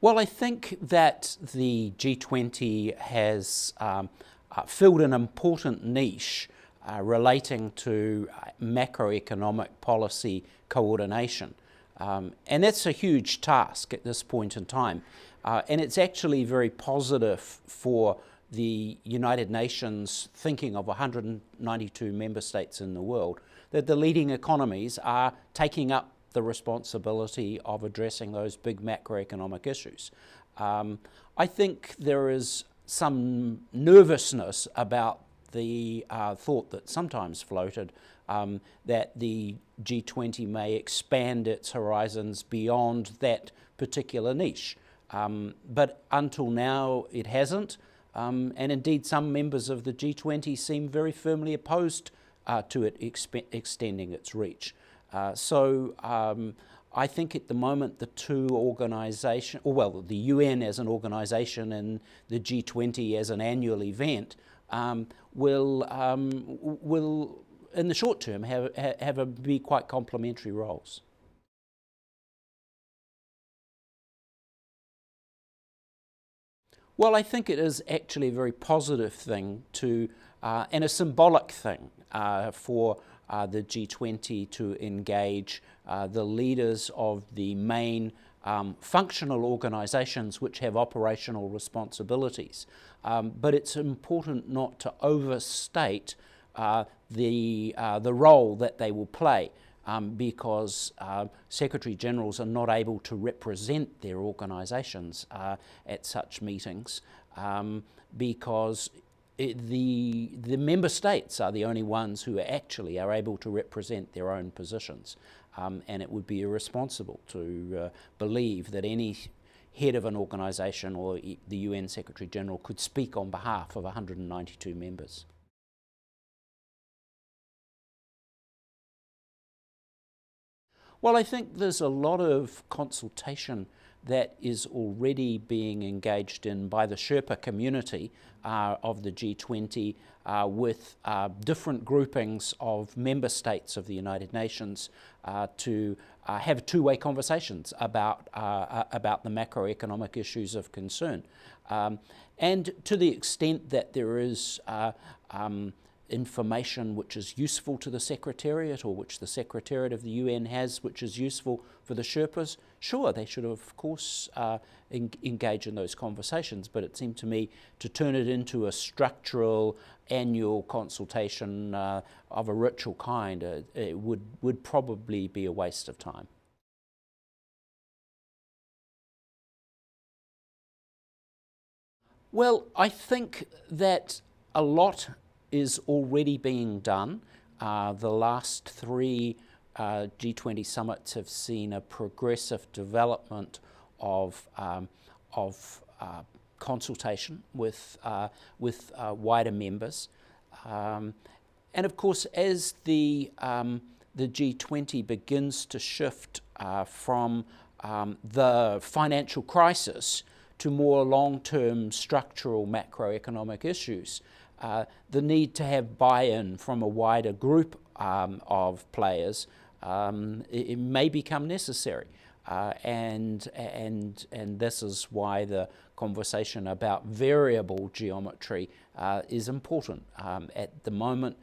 Well, I think that the G20 has filled an important niche relating to macroeconomic policy coordination. And that's a huge task at this point in time. And it's actually very positive for the United Nations thinking of 192 member states in the world, that the leading economies are taking up the responsibility of addressing those big macroeconomic issues. I think there is some nervousness about the thought that sometimes floated that the G20 may expand its horizons beyond that particular niche. But until now it hasn't, and indeed some members of the G20 seem very firmly opposed to it extending its reach. So I think at the moment the two organisations, or well, the UN as an organisation and the G20 as an annual event will in the short term be quite complementary roles. Well, I think it is actually a very positive thing to, and a symbolic thing for the G20 to engage the leaders of the main functional organisations which have operational responsibilities. But it's important not to overstate the role that they will play. Because Secretary Generals are not able to represent their organisations at such meetings because the member states are the only ones who actually are able to represent their own positions. And it would be irresponsible to believe that any head of an organisation or the UN Secretary General could speak on behalf of 192 members. Well, I think there's a lot of consultation that is already being engaged in by the Sherpa community of the G20 with different groupings of member states of the United Nations to have two-way conversations about the macroeconomic issues of concern. And to the extent that there is information which is useful to the Secretariat or which the Secretariat of the UN has which is useful for the Sherpas, sure, they should of course engage in those conversations, but it seemed to me to turn it into a structural annual consultation of a ritual kind it would probably be a waste of time. Well, I think that a lot is already being done. The last three G20 summits have seen a progressive development of consultation with wider members. And of course, as the G20 begins to shift from the financial crisis to more long-term structural macroeconomic issues, the need to have buy-in from a wider group of players it may become necessary. And this is why the conversation about variable geometry is important. At the moment,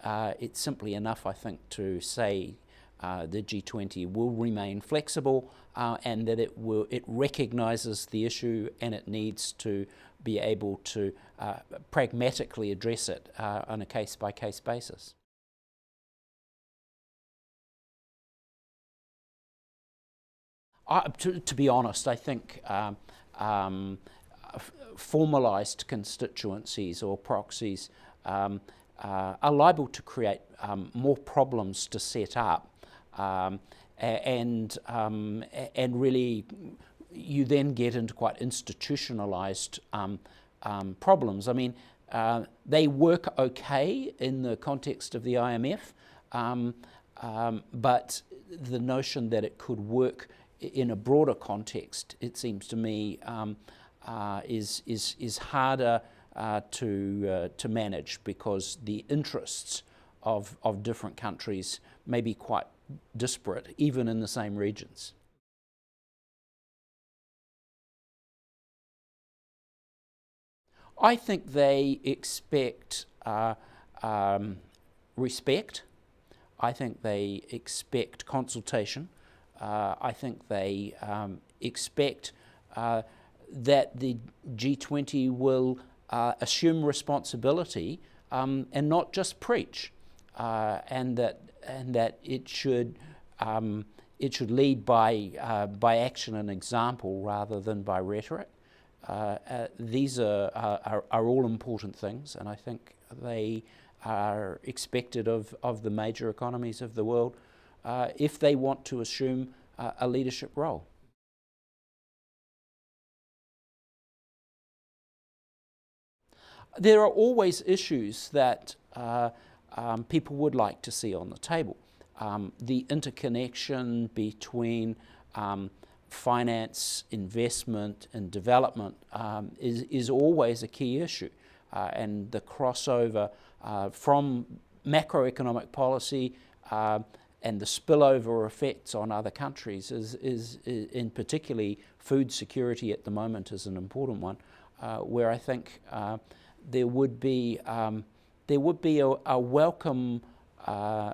it's simply enough, I think, to say the G20 will remain flexible and that it recognises the issue and it needs to be able to pragmatically address it on a case-by-case basis. To be honest, I think formalised constituencies or proxies are liable to create more problems to set up, and really you then get into quite institutionalised problems. I mean, they work okay in the context of the IMF, but the notion that it could work in a broader context, it seems to me, is harder to manage because the interests of different countries may be quite disparate, even in the same regions. I think they expect respect. I think they expect consultation. I think they expect that the G20 will assume responsibility and not just preach, and that it should lead by action and example rather than by rhetoric. These are all important things, and I think they are expected of the major economies of the world if they want to assume a leadership role. There are always issues that people would like to see on the table. The interconnection between finance, investment, and development is always a key issue, and the crossover from macroeconomic policy and the spillover effects on other countries is in particularly food security at the moment is an important one, where I think there would be a welcome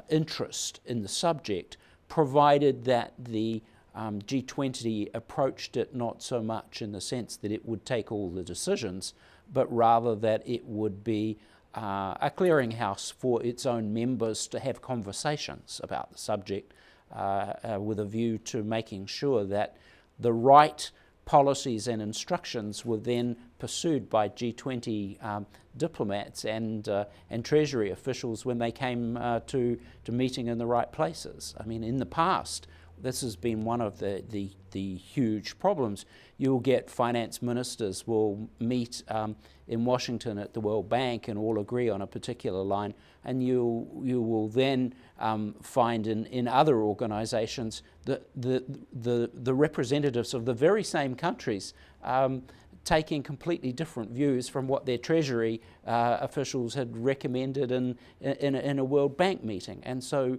interest in the subject, provided that the G20 approached it not so much in the sense that it would take all the decisions, but rather that it would be a clearinghouse for its own members to have conversations about the subject with a view to making sure that the right policies and instructions were then pursued by G20 diplomats and Treasury officials when they came to meeting in the right places. I mean, in the past, this has been one of the huge problems. You'll get finance ministers will meet in Washington at the World Bank and all agree on a particular line, and you will then find in other organizations the representatives of the very same countries taking completely different views from what their Treasury officials had recommended in a World Bank meeting. And so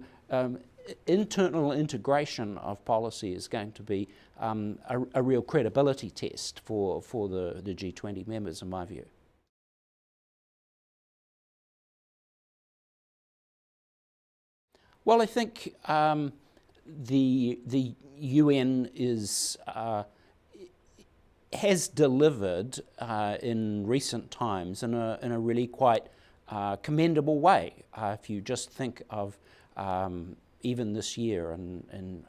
internal integration of policy is going to be a real credibility test for the G20 members, in my view. Well, I think the UN has delivered in recent times in a really quite commendable way. If you just think of even this year, in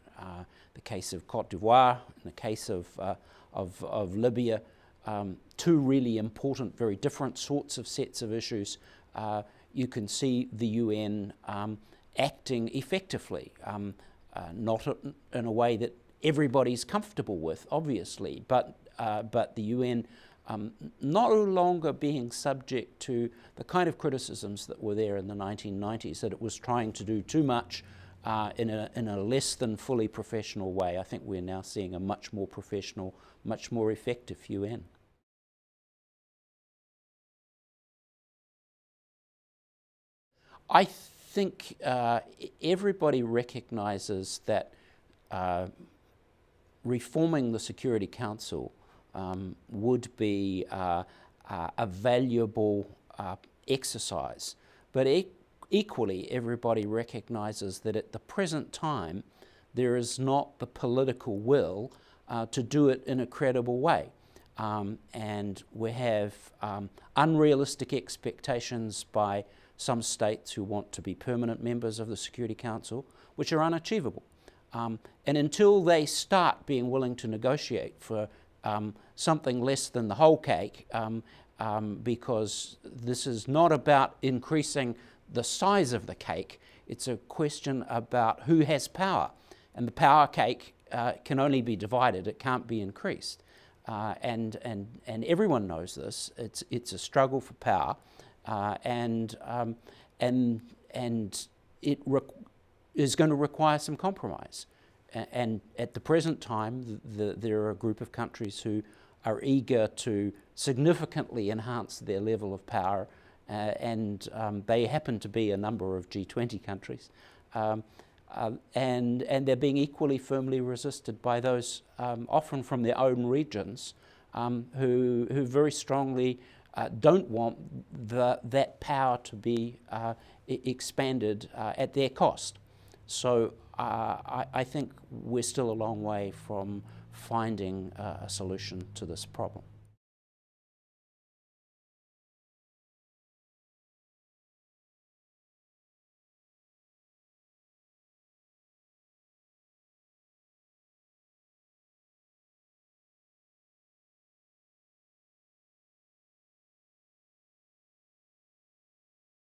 the case of Cote d'Ivoire, in the case of Libya, two really important, very different sets of issues, you can see the UN acting effectively, not in a way that everybody's comfortable with, obviously, but the UN no longer being subject to the kind of criticisms that were there in the 1990s, that it was trying to do too much in a less than fully professional way. I think we're now seeing a much more professional, much more effective UN. I think everybody recognizes that reforming the Security Council would be a valuable exercise, but equally everybody recognizes that at the present time there is not the political will to do it in a credible way, and we have unrealistic expectations by some states who want to be permanent members of the Security Council, which are unachievable. And until they start being willing to negotiate for something less than the whole cake, because this is not about increasing the size of the cake, it's a question about who has power. And the power cake can only be divided, it can't be increased. And everyone knows this. It's a struggle for power, and it is going to require some compromise. And at the present time, there are a group of countries who are eager to significantly enhance their level of power, and they happen to be a number of G20 countries. And they're being equally firmly resisted by those often from their own regions who very strongly don't want that power to be expanded at their cost. So I think we're still a long way from finding a solution to this problem.